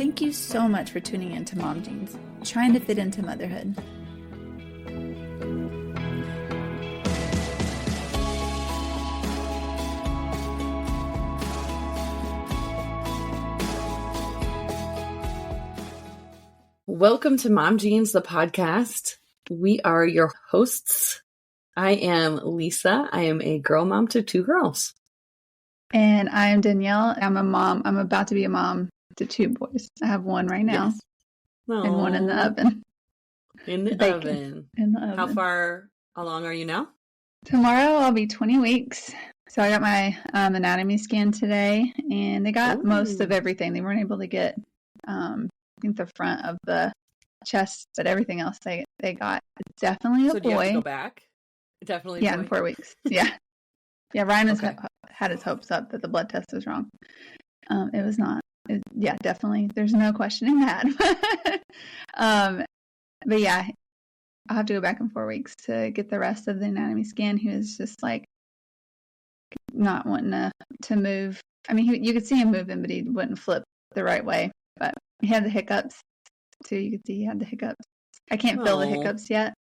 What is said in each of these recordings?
Thank you so much for tuning in to Mom Jeans, trying to fit into motherhood. Welcome to Mom Jeans, the podcast. We are your hosts. I am Lisa. I am a girl mom to 2 girls. And I am Danielle. I'm a mom. I'm about to be a mom to 2 boys. I have one right now. Yes. And one in the oven. In the oven. In the oven. How far along are you now? Tomorrow I'll be 20 weeks. So I got my anatomy scan today, and they got most of everything. They weren't able to get, I think, the front of the chest, but everything else they got. It's definitely a boy. So do you have to go back? Definitely. Yeah, in 4 weeks. Yeah. Yeah, Ryan has Okay. had his hopes up that the blood test was wrong. It was not. Yeah, definitely. There's no questioning that. But yeah, I'll have to go back in 4 weeks to get the rest of the anatomy scan. He was just like not wanting to move. I mean, you could see him moving, but he wouldn't flip the right way. But he had the hiccups too. You could see he had the hiccups. I can't feel the hiccups yet.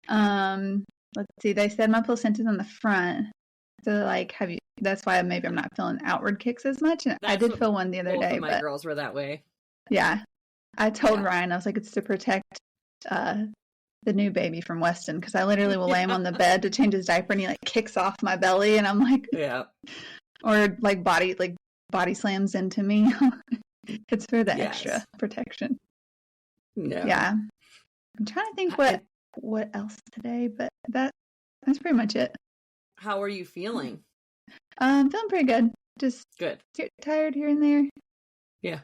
Let's see. They said my placenta's on the front. So like, that's why maybe I'm not feeling outward kicks as much. And I did feel one the other day. My girls were that way. Yeah. I told Ryan, I was like, it's to protect the new baby from Weston, because I literally will lay him on the bed to change his diaper and he like kicks off my belly and I'm like, yeah. Or like body slams into me. It's for the extra protection. Yeah. I'm trying to think what else today, but that's pretty much it. How are you feeling? Feeling pretty good. Just good. Tired here and there. Yeah.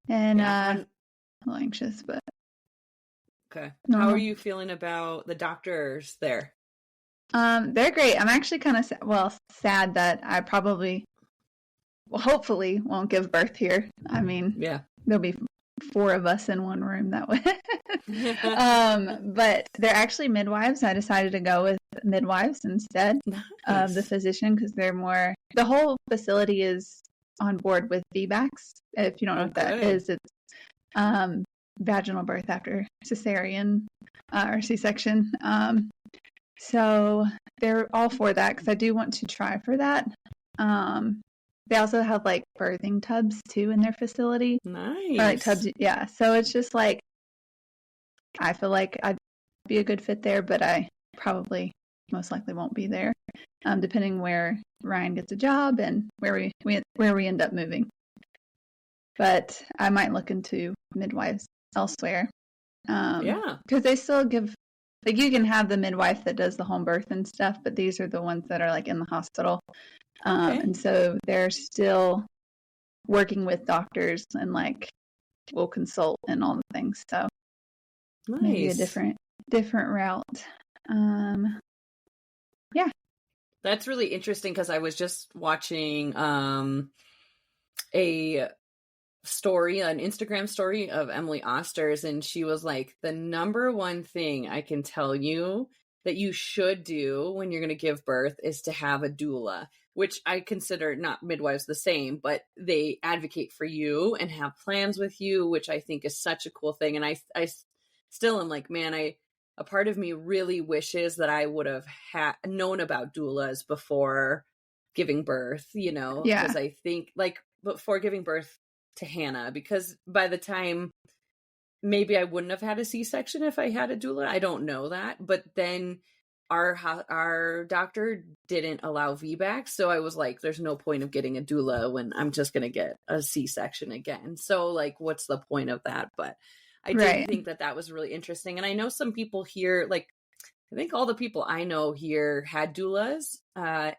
And a little anxious, but okay. Normal. How are you feeling about the doctors there? They're great. I'm actually kind of sad that I hopefully won't give birth here. I mean, there'll be 4 of us in one room that way. But they're actually midwives. I decided to go with midwives instead of the physician, because they're more, the whole facility is on board with VBACs. If you don't know what that is, it's vaginal birth after cesarean or C-section. So they're all for that, because I do want to try for that. They also have like birthing tubs too in their facility. Nice. Or like tubs, yeah. So it's just like, I feel like I'd be a good fit there, but I probably most likely won't be there, depending where Ryan gets a job and where we end up moving. But I might look into midwives elsewhere. Because they still give, like, you can have the midwife that does the home birth and stuff, but these are the ones that are like in the hospital. And so they're still working with doctors and like will consult and all the things. So maybe a different route. Yeah. That's really interesting, because I was just watching a story, an Instagram story of Emily Oster's, and she was like, the number one thing I can tell you that you should do when you're going to give birth is to have a doula, which I consider not midwives the same, but they advocate for you and have plans with you, which I think is such a cool thing. And I still am like, man, a part of me really wishes that I would have known about doulas before giving birth, because I think like before giving birth to Hannah, because by the time, maybe I wouldn't have had a C-section if I had a doula. I don't know that. But then our doctor didn't allow VBAC. So I was like, there's no point of getting a doula when I'm just going to get a C-section again. So like, what's the point of that? But I did think that was really interesting. And I know some people here, like, I think all the people I know here had doulas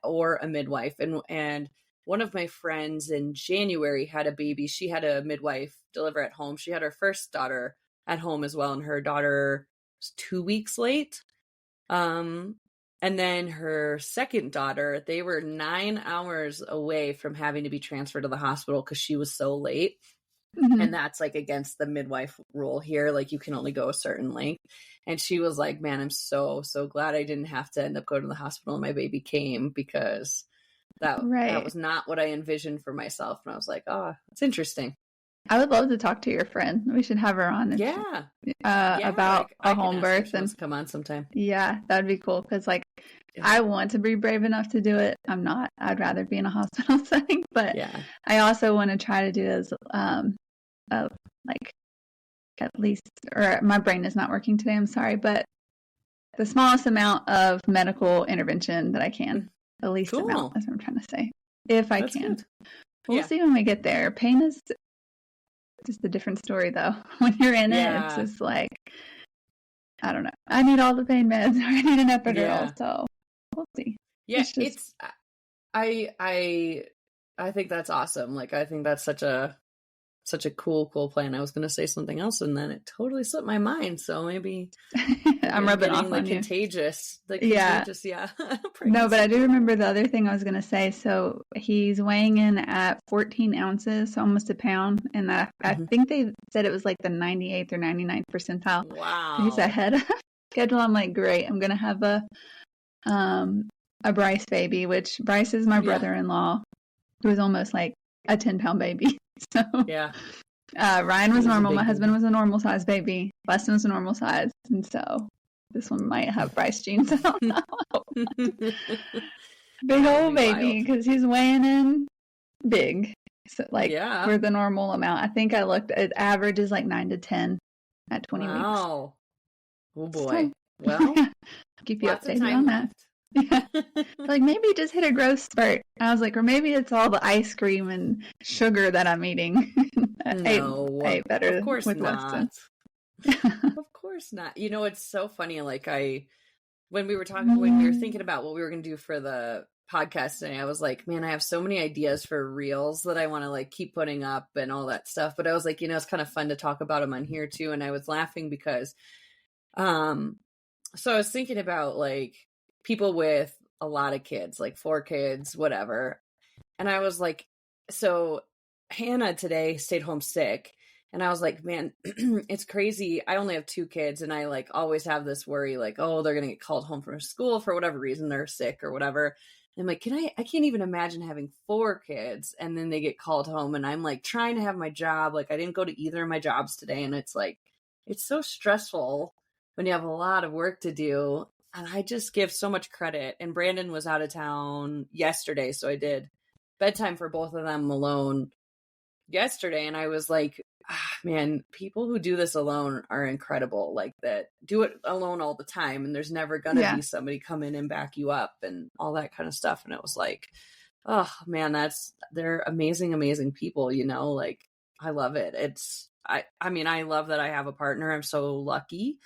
or a midwife. And one of my friends in January had a baby. She had a midwife deliver at home. She had her first daughter at home as well. And her daughter was 2 weeks late. And then her second daughter, they were 9 hours away from having to be transferred to the hospital because she was so late. Mm-hmm. And that's like against the midwife rule here. Like you can only go a certain length. And she was like, man, I'm so glad I didn't have to end up going to the hospital and my baby came, because that was not what I envisioned for myself. And I was like, oh, it's interesting. I would love to talk to your friend. We should have her on Yeah. Yeah. about Like, I a can home ask her if birth. she wants And to come on sometime. yeah, that'd be cool. Because like, Yeah. I want to be brave enough to do it. I'm not. I'd rather be in a hospital setting. But Yeah. I also want to try to do as like at least, or my brain is not working today. I'm sorry, but the smallest amount of medical intervention that I can. The least Cool. amount. That's what I'm trying to say. If I That's can. good. We'll Yeah. see when we get there. Pain is just a different story, though. When you're in it, it's Yeah. just like, I don't know. I need all the pain meds. I need an epidural. Yeah. So we'll see. Yeah. It's just, It's I think that's awesome. Like, I think that's such a cool plan. I was going to say something else and then it totally slipped my mind. So maybe I'm rubbing off like on you. contagious. Yeah. Yeah. No, but I do remember the other thing I was going to say. So he's weighing in at 14 ounces, so almost a pound. And I think they said it was like the 98th or 99th percentile. Wow. So he's ahead of schedule. I'm like, great. I'm going to have a Bryce baby, which Bryce is my brother-in-law, who was almost like a 10-pound baby. So yeah. Ryan was normal. My husband was a normal size baby. Weston was a normal size. And so this one might have Bryce genes. I don't know. Big old baby, because he's weighing in big. So like for the normal amount. I think I looked at average is like 9 to 10 at 20 weeks. Oh boy. So, well, keep you updated on that. Yeah. Like maybe just hit a growth spurt. I was like, or maybe it's all the ice cream and sugar that I'm eating. No, I ate better of course with not. Weston. Of course not. You know, it's so funny. Like when we were thinking about what we were going to do for the podcast today, I was like, man, I have so many ideas for reels that I want to like keep putting up and all that stuff. But I was like, you know, it's kind of fun to talk about them on here too. And I was laughing because, so I was thinking about like people with a lot of kids, like 4 kids, whatever. And I was like, so Hannah today stayed home sick. And I was like, man, it's crazy. I only have 2 kids. And I like always have this worry, like, oh, they're going to get called home from school for whatever reason. They're sick or whatever. And I'm like, I can't even imagine having 4 kids. And then they get called home and I'm like trying to have my job. Like I didn't go to either of my jobs today. And it's like, it's so stressful when you have a lot of work to do. And I just give so much credit. And Brandon was out of town yesterday. So I did bedtime for both of them alone yesterday. And I was like, man, people who do this alone are incredible. Like that do it alone all the time. And there's never going to be somebody come in and back you up and all that kind of stuff. And it was like, oh man, they're amazing, amazing people, you know, like I love it. I mean, I love that I have a partner. I'm so lucky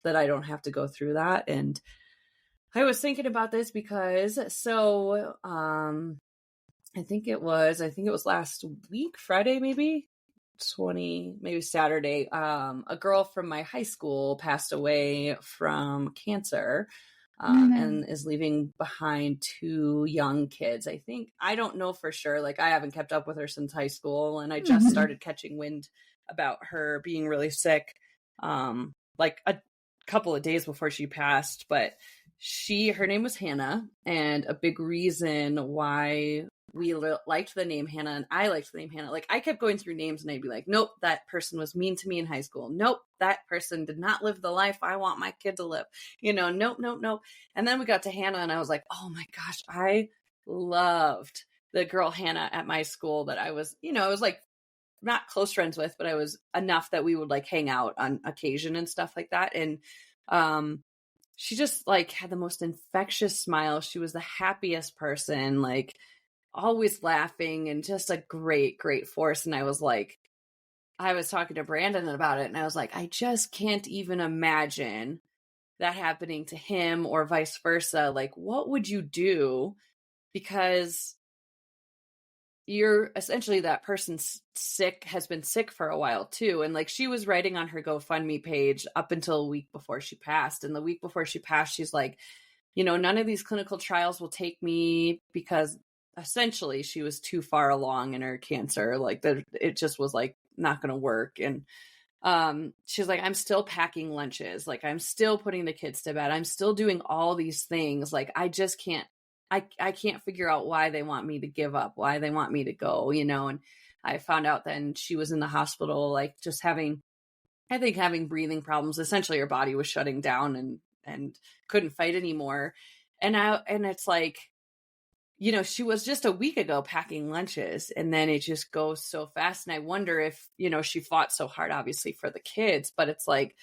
that I don't have to go through that. And I was thinking about this because I think it was last week, Friday, maybe Saturday. A girl from my high school passed away from cancer, and is leaving behind 2 young kids. I don't know for sure. Like I haven't kept up with her since high school, and I just started catching wind about her being really sick, like a couple of days before she passed. But her name was Hannah, and a big reason why we liked the name Hannah and I liked the name Hannah. Like I kept going through names and I'd be like, nope, that person was mean to me in high school. Nope, that person did not live the life I want my kid to live. You know, nope. And then we got to Hannah and I was like, oh my gosh, I loved the girl Hannah at my school that I was, you know, I was like not close friends with, but I was enough that we would like hang out on occasion and stuff like that. And she just like had the most infectious smile. She was the happiest person, like always laughing and just a great, great force. And I was talking to Brandon about it and I was like, I just can't even imagine that happening to him or vice versa. Like, what would you do? Because you're essentially that person's has been sick for a while too. And like she was writing on her GoFundMe page up until a week before she passed. And the week before she passed, she's like, you know, none of these clinical trials will take me because essentially she was too far along in her cancer. Like it just was like not going to work. And she's like, I'm still packing lunches. Like I'm still putting the kids to bed. I'm still doing all these things. Like I just can't, I can't figure out why they want me to give up, why they want me to go, you know? And I found out then she was in the hospital, like just having breathing problems. Essentially her body was shutting down and couldn't fight anymore. And it's like, she was just a week ago packing lunches, and then it just goes so fast. And I wonder if, she fought so hard, obviously, for the kids, but it's like,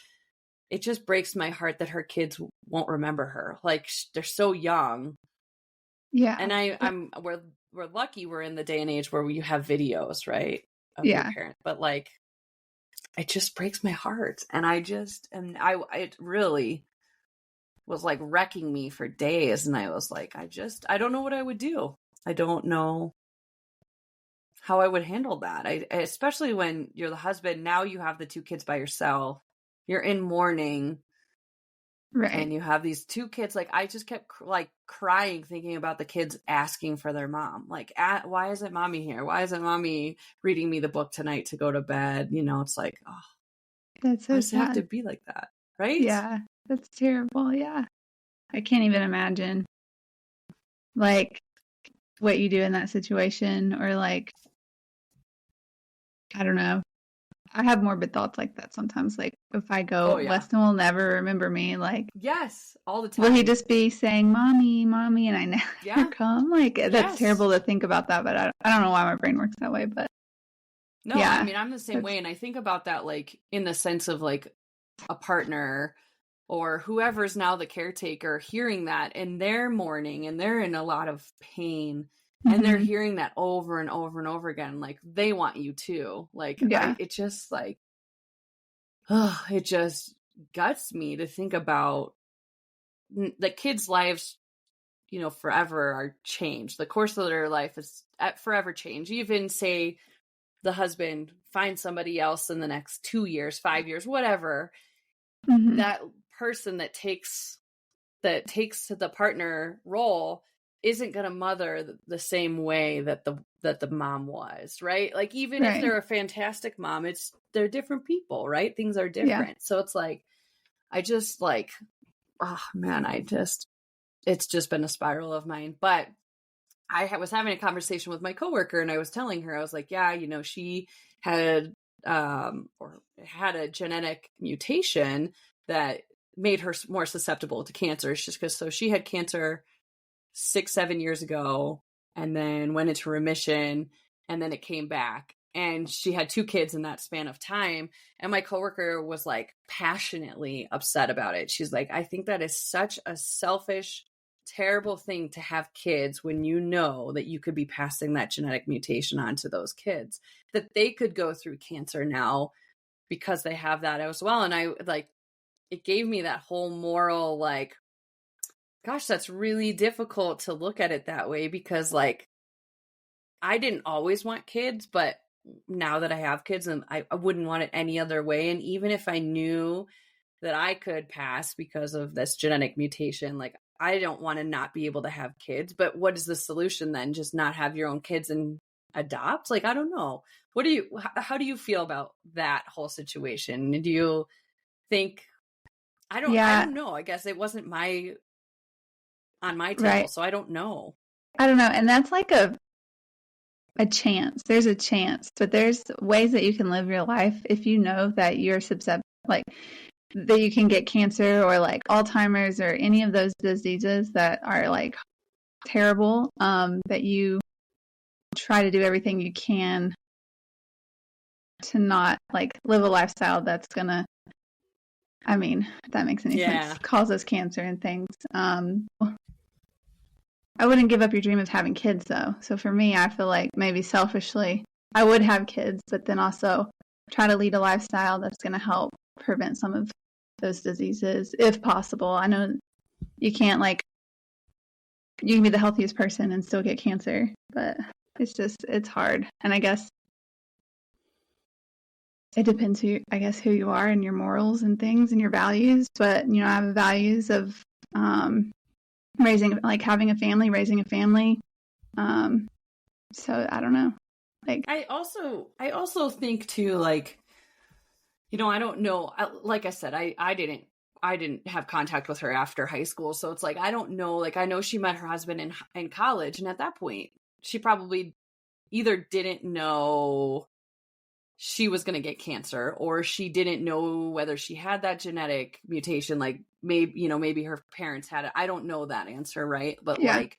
it just breaks my heart that her kids won't remember her. Like, they're so young. Yeah. And we're lucky we're in the day and age where you have videos, right, of your parents. But like, it just breaks my heart. And it really was like wrecking me for days. And I was like, I don't know what I would do. I don't know how I would handle that. Especially when you're the husband, now you have the 2 kids by yourself. You're in mourning. Right. And you have these 2 kids. Like, I just kept like crying, thinking about the kids asking for their mom. Like, why isn't mommy here? Why isn't mommy reading me the book tonight to go to bed? It's like, oh, that's so why does it have sad. to be like that? Right? Yeah, that's terrible. Yeah. I can't even imagine like what you do in that situation, or like, I don't know. I have morbid thoughts like that sometimes. Like, if I go, Weston will never remember me. Like, yes, all the time. Will he just be saying, "Mommy, mommy," and I never come? Like, that's terrible to think about that, but I don't know why my brain works that way. But no, yeah, I mean, I'm the same way, and I think about that like in the sense of like a partner or whoever's now the caretaker hearing that, and they're mourning and they're in a lot of pain. And they're hearing that over and over and over again. Like, they want you too. Like, it just like, it just guts me to think about the kids' lives, forever are changed. The course of their life is forever changed. Even say the husband finds somebody else in the next 2 years, 5 years, whatever, that person that takes the partner role isn't going to mother the same way that the mom was, right? Like, even if they're a fantastic mom, they're different people, right? Things are different. Yeah. So it's like, I just like, oh man, it's just been a spiral of mine. But I was having a conversation with my coworker, and I was telling her, I was like, yeah, she had a genetic mutation that made her more susceptible to cancer. It's just because, so she had cancer 6-7 years ago, and then went into remission, and then it came back, and she had 2 kids in that span of time. And my coworker was like passionately upset about it. She's like, I think that is such a selfish, terrible thing to have kids when you know that you could be passing that genetic mutation on to those kids, that they could go through cancer now because they have that as well. And I like, it gave me that whole moral, like, gosh, that's really difficult to look at it that way, because like, I didn't always want kids, but now that I have kids, and I wouldn't want it any other way. And even if I knew that I could pass because of this genetic mutation, like, I don't want to not be able to have kids. But what is the solution then? Just not have your own kids and adopt? Like, I don't know. How do you feel about that whole situation? Do you think, I don't know. I guess it wasn't on my table, so I don't know. I don't know. And that's like a chance. There's a chance, but there's ways that you can live your life if you know that you're susceptible, like that you can get cancer or like Alzheimer's or any of those diseases that are like terrible, that you try to do everything you can to not like live a lifestyle that's gonna, I mean, if that makes any sense, causes cancer and things. I wouldn't give up your dream of having kids though. So for me, I feel like maybe selfishly I would have kids, but then also try to lead a lifestyle that's going to help prevent some of those diseases if possible. I know you can't, like, you can be the healthiest person and still get cancer, but it's hard. And I guess it depends who you are and your morals and things and your values. But, I have values of having a family, raising a family. So I don't know. Like, I also think too, like, I don't know. Like I said, I didn't have contact with her after high school. So it's like, I don't know. Like, I know she met her husband in college. And at that point, she probably either didn't know she was going to get cancer, or she didn't know whether she had that genetic mutation. Like maybe her parents had it. I don't know that answer, right? But like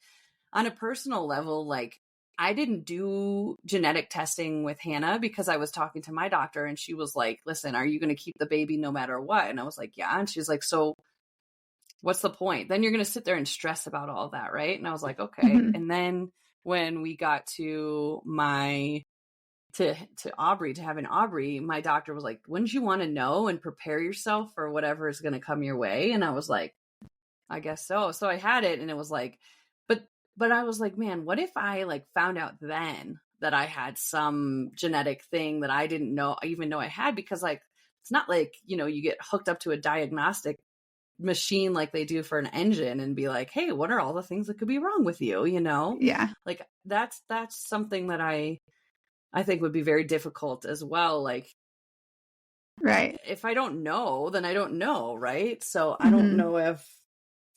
on a personal level, like I didn't do genetic testing with Hannah because I was talking to my doctor and she was like, listen, are you going to keep the baby no matter what? And I was like, yeah. And she's like, so what's the point? Then you're going to sit there and stress about all that, right? And I was like, okay. Mm-hmm. And then when we got to having Aubrey, my doctor was like, wouldn't you want to know and prepare yourself for whatever is going to come your way? And I was like, I guess so. So I had it, and it was like, but I was like, man, what if I like found out then that I had some genetic thing that I didn't even know I had? Because like, it's not like, you get hooked up to a diagnostic machine like they do for an engine and be like, hey, what are all the things that could be wrong with you? Yeah. Like that's something that I think would be very difficult as well. Like, right. if I don't know, then I don't know. Right. So I don't know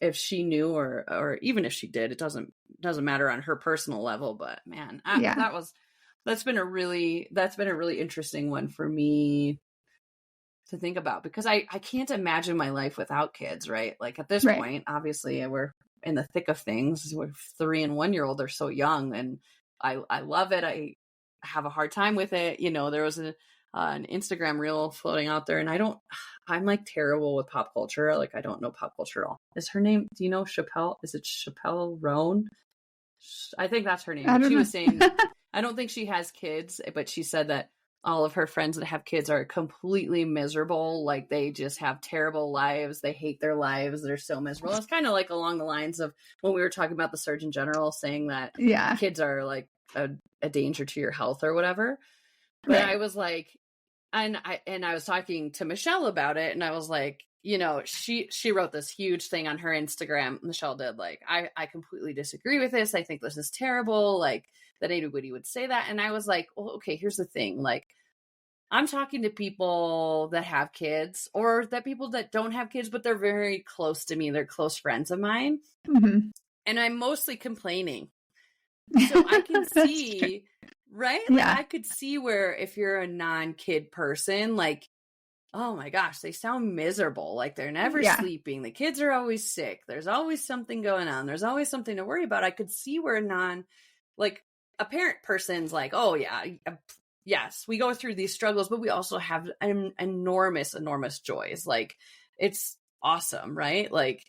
if she knew or even if she did, it doesn't matter on her personal level, but man, that's been a really interesting one for me to think about, because I can't imagine my life without kids. Right. Like at this point, obviously we're in the thick of things. We're 3 and 1 year old. They're so young, and I love it. I have a hard time with it. There was an Instagram reel floating out there, and I'm like terrible with pop culture. Like I don't know pop culture at all. Is her name, do you know Chappell? Is it Chappell Roan? I think that's her name. She was saying, I don't think she has kids, but she said that all of her friends that have kids are completely miserable. Like they just have terrible lives. They hate their lives. They're so miserable. It's kind of like along the lines of when we were talking about the Surgeon General saying that kids are like a danger to your health or whatever. But I was like, and I was talking to Michelle about it, and I was like, she wrote this huge thing on her Instagram. Michelle did, like, I completely disagree with this. I think this is terrible. Like that anybody would say that. And I was like, well, okay, here's the thing. Like I'm talking to people that have kids, or that people that don't have kids, but they're very close to me. They're close friends of mine. Mm-hmm. And I'm mostly complaining. So I can see, right? Like I could see where if you're a non-kid person, like, oh my gosh, they sound miserable. Like they're never sleeping. The kids are always sick. There's always something going on. There's always something to worry about. I could see where a parent person's like, oh yeah, yes, we go through these struggles, but we also have enormous joys. Like it's awesome, right? Like,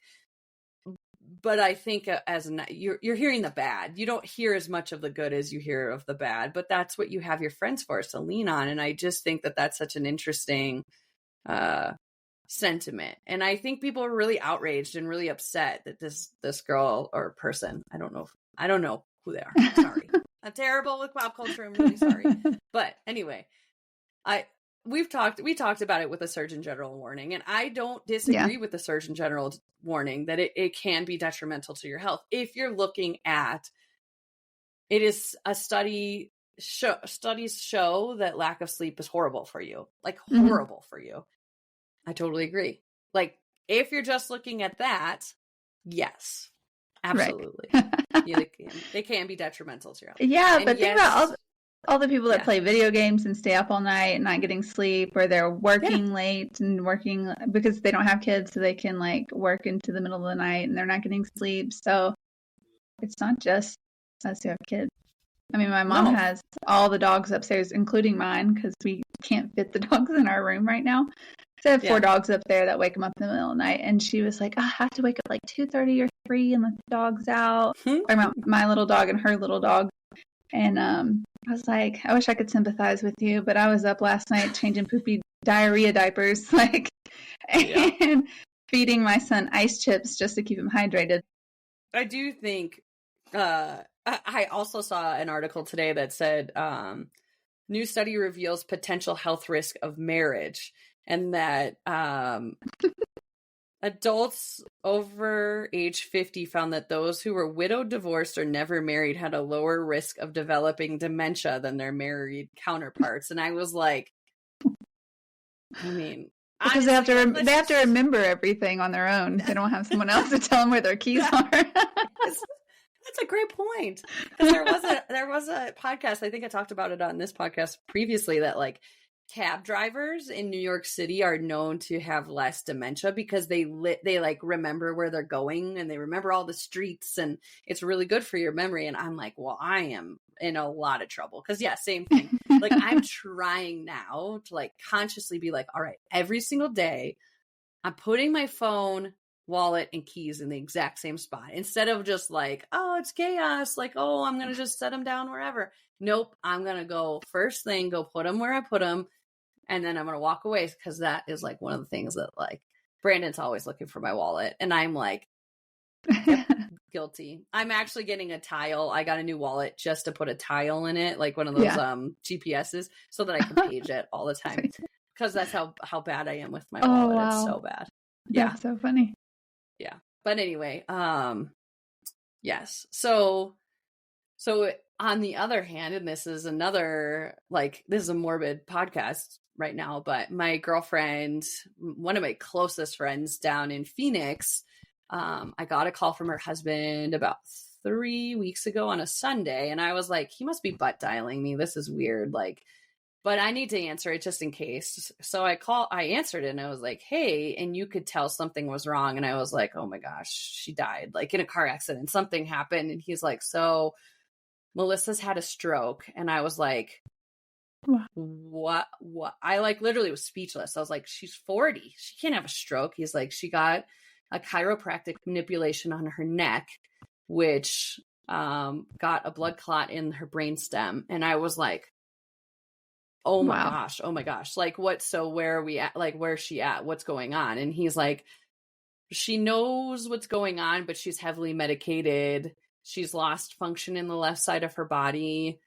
but I think you're hearing the bad. You don't hear as much of the good as you hear of the bad, but that's what you have your friends for, to lean on. And I just think that that's such an interesting sentiment. And I think people are really outraged and really upset that this girl or person, I don't know who they are. I'm sorry. I'm terrible with pop culture. I'm really sorry. But anyway, we talked about it with the Surgeon General warning, and I don't disagree with the Surgeon General warning that it can be detrimental to your health. If you're looking at it, is a studies show that lack of sleep is horrible for you, like horrible for you. I totally agree. Like if you're just looking at that, yes, absolutely. They can be detrimental to your health. Yeah, and but think about all the people that play video games and stay up all night and not getting sleep, or they're working late and working because they don't have kids, so they can like work into the middle of the night and they're not getting sleep. So it's not just us who have kids. I mean, my mom has all the dogs upstairs, including mine, because we can't fit the dogs in our room right now. So I have 4 dogs up there that wake them up in the middle of the night. And she was like, I have to wake up like 2:30 or 3 and let the dogs out. Or my little dog and her little dog. And I was like, I wish I could sympathize with you, but I was up last night changing poopy diarrhea diapers, and feeding my son ice chips just to keep him hydrated. I do think I also saw an article today that said new study reveals potential health risk of marriage, and that adults over age 50 found that those who were widowed, divorced, or never married had a lower risk of developing dementia than their married counterparts. And I was like, I mean, because they have to remember everything on their own. They don't have someone else to tell them where their keys are. That's a great point. Because there was a podcast, I think I talked about it on this podcast previously, that like cab drivers in New York City are known to have less dementia because they like remember where they're going and they remember all the streets, and it's really good for your memory. And I'm like, well, I am in a lot of trouble because yeah, same thing. Like I'm trying now to like consciously be like, all right, every single day I'm putting my phone, wallet, and keys in the exact same spot instead of just like, oh, it's chaos. Like, oh, I'm going to just set them down wherever. Nope. I'm going to go first thing, go put them where I put them. And then I'm going to walk away because that is like one of the things that like Brandon's always looking for my wallet. And I'm like, yep, guilty. I'm actually getting a tile. I got a new wallet just to put a tile in it, like one of those GPSs, so that I can page it all the time. Because that's how bad I am with my wallet. Wow. It's so bad. Yeah. That's so funny. Yeah. But anyway, yes. So on the other hand, and this is another, like, this is a morbid podcast right now, but my girlfriend, one of my closest friends down in Phoenix, I got a call from her husband about 3 weeks ago on a Sunday. And I was like, he must be butt dialing me. This is weird. Like, but I need to answer it just in case. So I answered it and I was like, hey, and you could tell something was wrong. And I was like, oh my gosh, she died like in a car accident. Something happened. And he's like, so Melissa's had a stroke. And I was like, what? I like literally was speechless. I was like, she's 40. She can't have a stroke. He's like, she got a chiropractic manipulation on her neck, which got a blood clot in her brainstem. And I was like, oh my gosh. Like what? So where are we at? Like, where's she at? What's going on? And he's like, she knows what's going on, but she's heavily medicated. She's lost function in the left side of her body.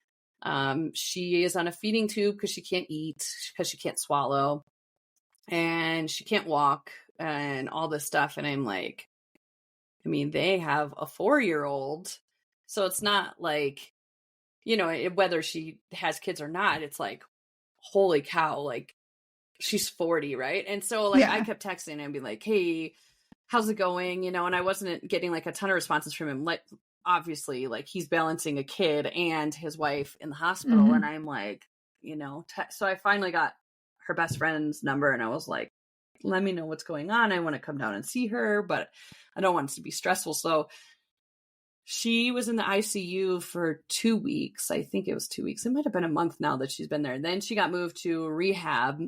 She is on a feeding tube because she can't eat, because she can't swallow, and she can't walk and all this stuff. And I'm like, I mean, they have a 4-year-old. So it's not like, you know, whether she has kids or not, it's like, holy cow, like she's 40, right? And so like I kept texting and be like, hey, how's it going? You know, and I wasn't getting like a ton of responses from him. Like obviously like he's balancing a kid and his wife in the hospital. Mm-hmm. And I'm like, you know, so I finally got her best friend's number and I was like, let me know what's going on. I want to come down and see her, but I don't want it to be stressful. So she was in the ICU for 2 weeks. I think it was 2 weeks. It might have been a month now that she's been there. Then she got moved to a rehab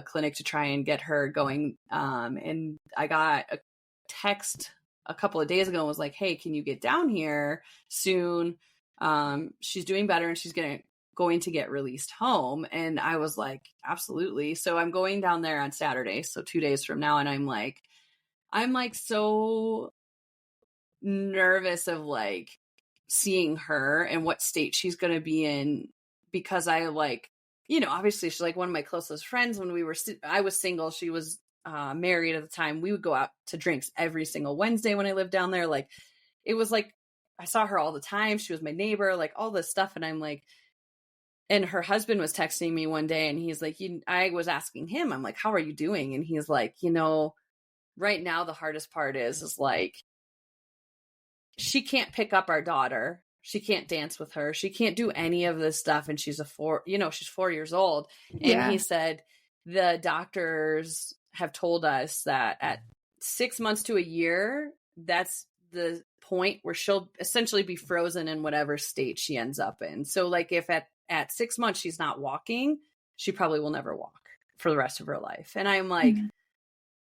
clinic to try and get her going. And I got a text a couple of days ago and was like, hey, can you get down here soon? She's doing better and she's going to get released home. And I was like, absolutely. So I'm going down there on Saturday. So 2 days from now. And I'm like so nervous of like seeing her and what state she's going to be in, because I like, you know, obviously she's like one of my closest friends. When I was single, she was married at the time. We would go out to drinks every single Wednesday when I lived down there. Like it was like I saw her all the time. She was my neighbor, like all this stuff. And I'm like, and her husband was texting me one day and he's like, I was asking him, I'm like, how are you doing? And he's like, you know, right now the hardest part is like she can't pick up our daughter. She can't dance with her. She can't do any of this stuff. And she's she's 4 years old. And he said, the doctors have told us that at 6 months to a year, that's the point where she'll essentially be frozen in whatever state she ends up in. So like if at 6 months, she's not walking, she probably will never walk for the rest of her life. And I'm like,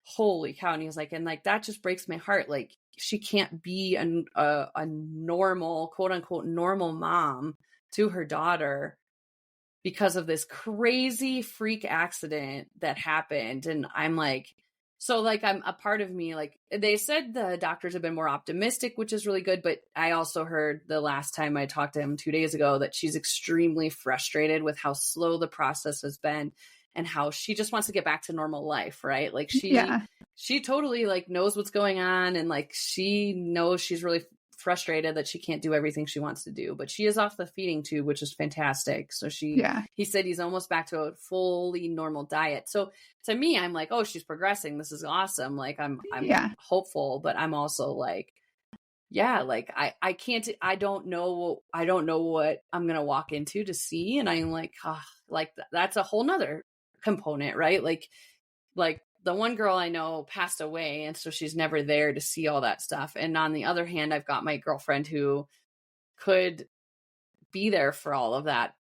holy cow. And he's like, and like, that just breaks my heart. Like she can't be a normal, quote unquote, normal mom to her daughter because of this crazy freak accident that happened. And I'm like, so like, I'm a part of me, like they said the doctors have been more optimistic, which is really good. But I also heard the last time I talked to him 2 days ago that she's extremely frustrated with how slow the process has been and how she just wants to get back to normal life. Right. Like she totally like knows what's going on. And like, she knows she's really frustrated that she can't do everything she wants to do, but she is off the feeding tube, which is fantastic. So he said he's almost back to a fully normal diet. So to me, I'm like, oh, she's progressing. This is awesome. Like I'm hopeful, but I'm also like, yeah, like I can't, I don't know what I'm going to walk into to see. And I'm like, like that's a whole nother component, right? Like the one girl I know passed away, and so she's never there to see all that stuff. And on the other hand, I've got my girlfriend who could be there for all of that,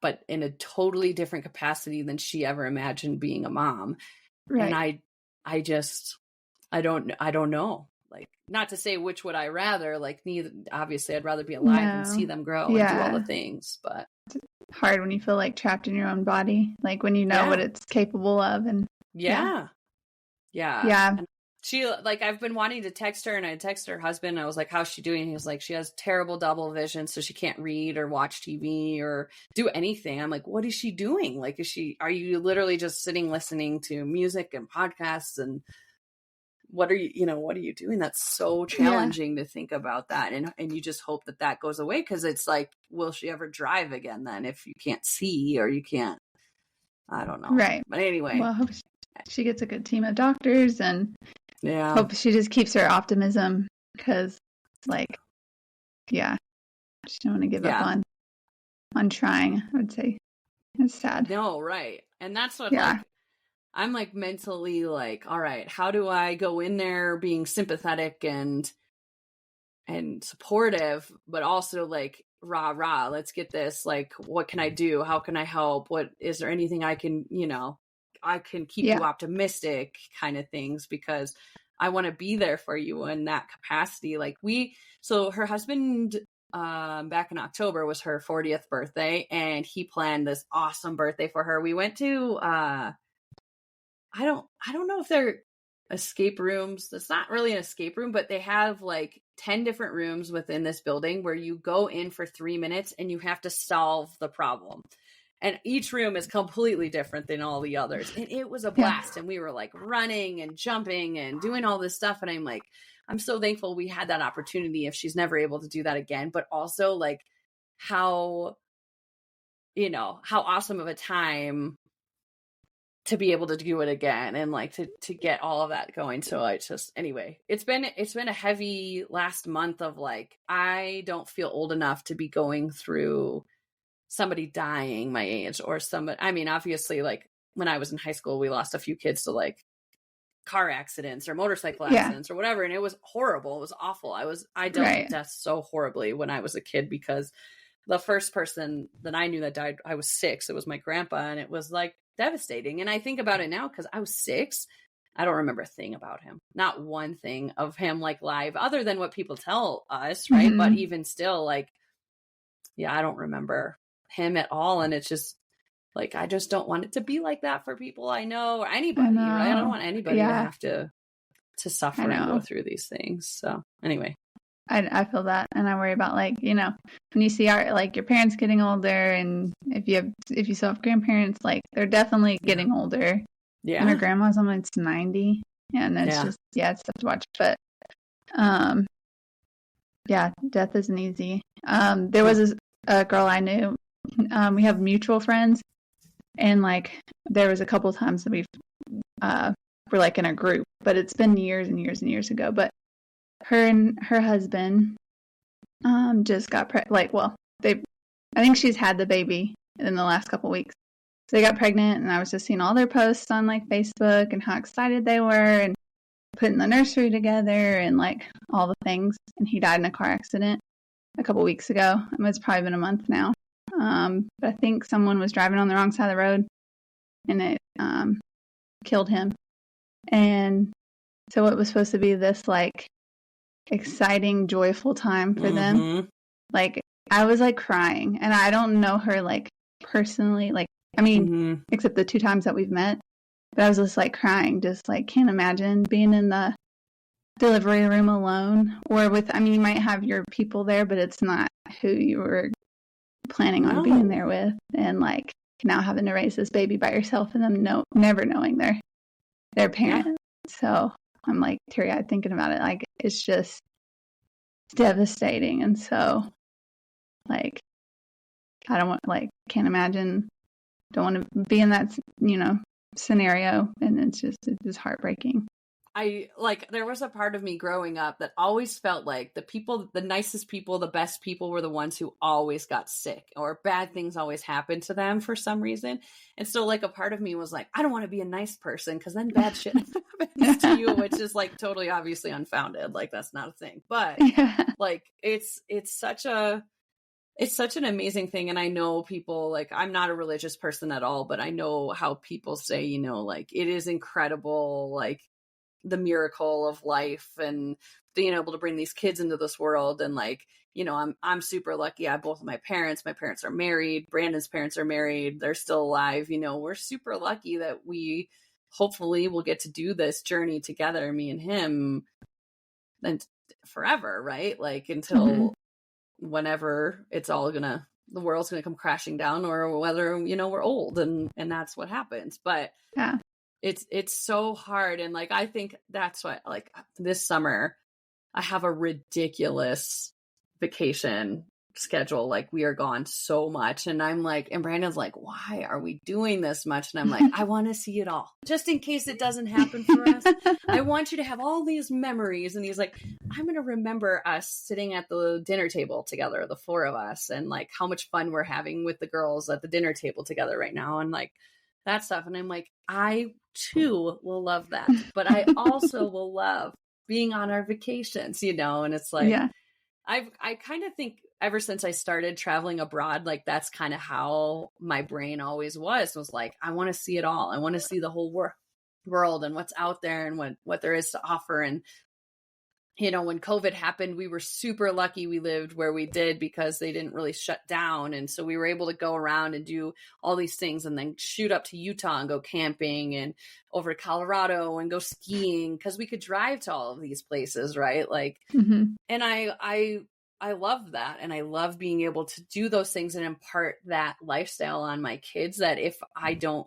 but in a totally different capacity than she ever imagined being a mom. Right. And I don't know. Like, not to say which would I rather, like neither, obviously I'd rather be alive and see them grow and do all the things, but it's hard when you feel like trapped in your own body, like when you know what it's capable of. And yeah. And she, like, I've been wanting to text her, and I texted her husband. I was like, how's she doing? He was like, she has terrible double vision, so she can't read or watch TV or do anything. I'm like, what is she doing? Like, are you literally just sitting listening to music and podcasts? And what are you doing? That's so challenging to think about that. And you just hope that goes away, because it's like, will she ever drive again then if you can't see, or you can't, I don't know. Right. But anyway. Well, I hope she gets a good team of doctors, and hope she just keeps her optimism, because like, she don't want to give up on trying, I would say. It's sad. No, right. And that's what, like, I'm like mentally like, all right, how do I go in there being sympathetic and supportive, but also like, rah, let's get this. Like, what can I do? How can I help? What, is there anything I can, I can keep you optimistic kind of things, because I want to be there for you in that capacity. Like, so her husband, back in October was her 40th birthday, and he planned this awesome birthday for her. We went to, I don't know if they're escape rooms. It's not really an escape room, but they have like 10 different rooms within this building where you go in for 3 minutes and you have to solve the problem. And each room is completely different than all the others. And it was a blast. And we were like running and jumping and doing all this stuff. And I'm like, I'm so thankful we had that opportunity if she's never able to do that again. But also like how awesome of a time to be able to do it again, and like to get all of that going. So I just, anyway, it's been a heavy last month of like, I don't feel old enough to be going through somebody dying my age, or somebody, I mean, obviously, like when I was in high school, we lost a few kids to like car accidents or motorcycle accidents or whatever. And it was horrible. It was awful. I dealt with death so horribly when I was a kid, because the first person that I knew that died, I was 6. It was my grandpa, and it was like devastating. And I think about it now, because I was 6. I don't remember a thing about him. Not one thing of him like live, other than what people tell us, right? Mm-hmm. But even still, like, I don't remember him at all. And it's just like, I just don't want it to be like that for people I know, or anybody, right? I don't want anybody to have to suffer and go through these things. So anyway. I feel that, and I worry about, like, when you see your parents getting older, and if you still have grandparents, like, they're definitely getting older. Yeah. And her grandma's almost 90, and it's just it's tough to watch. But death isn't easy. There was a girl I knew. We have mutual friends, and like there was a couple times that we're like in a group, but it's been years and years and years ago. But her and her husband just got I think she's had the baby in the last couple weeks. So they got pregnant, and I was just seeing all their posts on like Facebook and how excited they were, and putting the nursery together and like all the things. And he died in a car accident a couple weeks ago. It's probably been a month now. But I think someone was driving on the wrong side of the road, and it killed him. And so it was supposed to be this like exciting, joyful time for them. Like, I was like crying, and I don't know her like personally, like, I mean, except the 2 times that we've met, but I was just like crying, just like can't imagine being in the delivery room alone, or with, I mean, you might have your people there, but it's not who you were planning on being there with, and like now having to raise this baby by yourself, and them never knowing their parent. So I'm like teary-eyed thinking about it. Like, it's just devastating. And so, like, I don't want, like, can't imagine, don't want to be in that, scenario. And it's just heartbreaking. there was a part of me growing up that always felt like the nicest people, the best people were the ones who always got sick or bad things always happened to them for some reason. And so like a part of me was like, I don't want to be a nice person because then bad shit happens to you, which is like totally obviously unfounded. Like that's not a thing, but like it's such an amazing thing. And I know people, like, I'm not a religious person at all, but I know how people say, you know, like it is incredible, like the miracle of life and being able to bring these kids into this world. And like, you know, I'm super lucky. I have both of my parents are married. Brandon's parents are married. They're still alive. You know, we're super lucky that we hopefully will get to do this journey together, me and him, and forever, right? Like until whenever the world's gonna come crashing down, or whether, you know, we're old and that's what happens. But yeah, it's so hard. And like I think that's why, like, this summer I have a ridiculous vacation schedule. Like we are gone so much, and I'm like, and Brandon's like, why are we doing this much? And I'm like, I want to see it all, just in case it doesn't happen for us. I want you to have all these memories. And he's like, I'm going to remember us sitting at the dinner table together, the four of us, and like how much fun we're having with the girls at the dinner table together right now, and like that stuff. And I'm like, I too will love that, but I also will love being on our vacations, you know. And it's like, I kind of think ever since I started traveling abroad, like that's kind of how my brain always was like, I want to see it all. I want to see the whole world and what's out there and what there is to offer. And, you know, when COVID happened, we were super lucky we lived where we did because they didn't really shut down. And so we were able to go around and do all these things and then shoot up to Utah and go camping and over to Colorado and go skiing because we could drive to all of these places, right? Like, and I love that. And I love being able to do those things and impart that lifestyle on my kids, that if I don't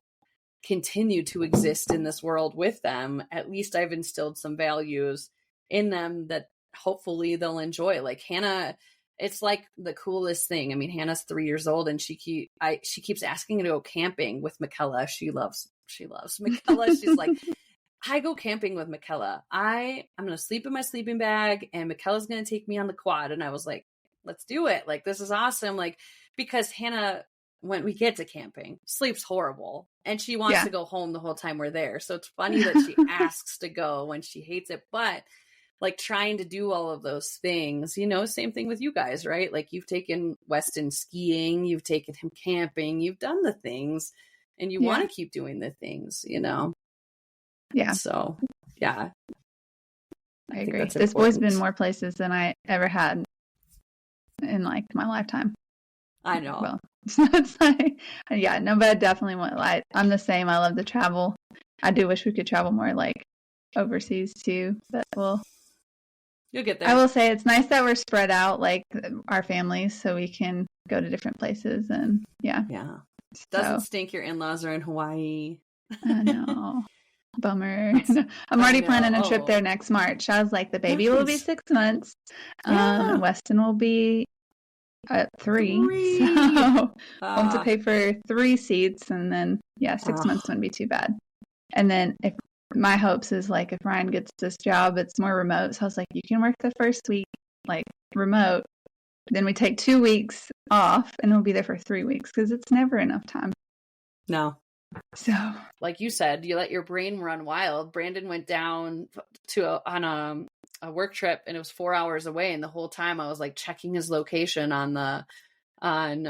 continue to exist in this world with them, at least I've instilled some values in them that hopefully they'll enjoy. Like Hannah, it's like the coolest thing. I mean, Hannah's 3 years old and she keeps asking to go camping with Michaela. She loves Michaela. She's like, I go camping with Michaela. I'm going to sleep in my sleeping bag and Michaela's going to take me on the quad. And I was like, let's do it. Like, this is awesome. Like, because Hannah, when we get to camping, sleeps horrible and she wants to go home the whole time we're there. So it's funny that she asks to go when she hates it. But like trying to do all of those things, you know, same thing with you guys, right? Like you've taken Weston skiing, you've taken him camping, you've done the things and you want to keep doing the things, you know? Yeah. So, yeah. I agree. This boy's been more places than I ever had in like my lifetime. I know. Well, so it's like, yeah, no, but I definitely want, I'm the same. I love to travel. I do wish we could travel more like overseas too, but you'll get there. I will say it's nice that we're spread out, like our families, so we can go to different places and yeah. Doesn't stink your in-laws are in Hawaii. I know. Bummer. I'm already planning a trip there next March. I was like, the baby will be 6 months. And Weston will be at 3. So I'll have to pay for 3 seats and then 6 months wouldn't be too bad. And then if my hopes is like if Ryan gets this job, it's more remote. So I was like, you can work the first week like remote. Then we take 2 weeks off and we'll be there for 3 weeks because it's never enough time. No. So like you said, you let your brain run wild. Brandon went down on a work trip and it was 4 hours away. And the whole time I was like checking his location on the Find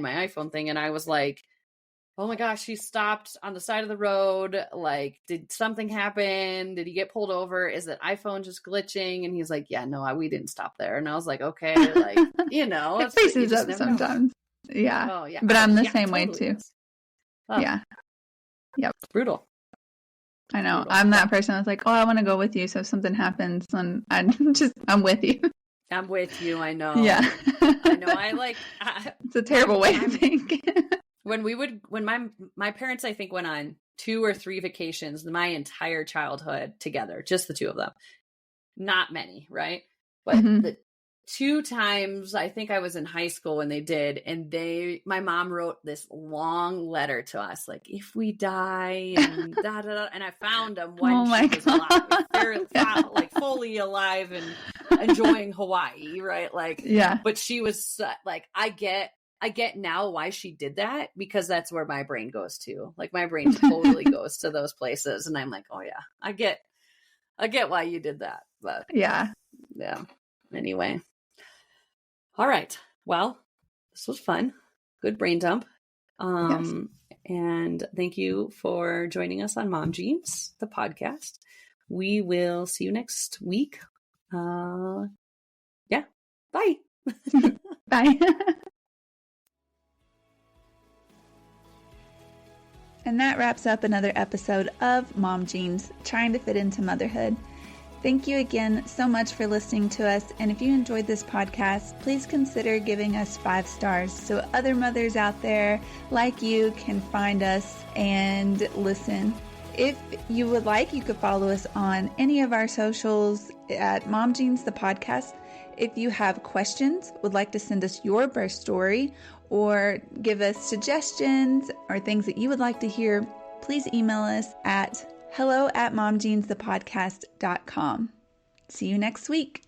My iPhone thing. And I was like, oh my gosh, he stopped on the side of the road. Like, did something happen? Did he get pulled over? Is that iPhone just glitching? And he's like, yeah, no, we didn't stop there. And I was like, okay, like, you know, it faces up sometimes. Yeah. Oh, yeah. But I'm the same way too. Oh. Yeah. Yep. It's brutal. I know. I'm that person that's like, oh, I want to go with you. So if something happens, then I'm with you. I'm with you. I know. Yeah. I know. It's a terrible way to think. When my parents, I think, went on 2 or 3 vacations my entire childhood together, just the 2 of them. Not many, right? But the 2 times, I think I was in high school when they did, and my mom wrote this long letter to us, like, if we die and da da da, and I found them when she was alive, very, like fully alive and enjoying Hawaii, right? Like, yeah. But she was like, I get now why she did that, because that's where my brain goes to. Like, my brain totally goes to those places, and I'm like, oh yeah, I get why you did that. But yeah. Anyway. All right. Well, this was fun. Good brain dump. Yes. And thank you for joining us on Mom Jeans, the podcast. We will see you next week. Yeah. Bye. Bye. And that wraps up another episode of Mom Jeans, trying to fit into motherhood. Thank you again so much for listening to us. And if you enjoyed this podcast, please consider giving us 5 stars so other mothers out there like you can find us and listen. If you would like, you could follow us on any of our socials at Mom Jeans, the podcast. If you have questions, would like to send us your birth story, or give us suggestions or things that you would like to hear, please email us at hello@momjeansthepodcast.com. See you next week.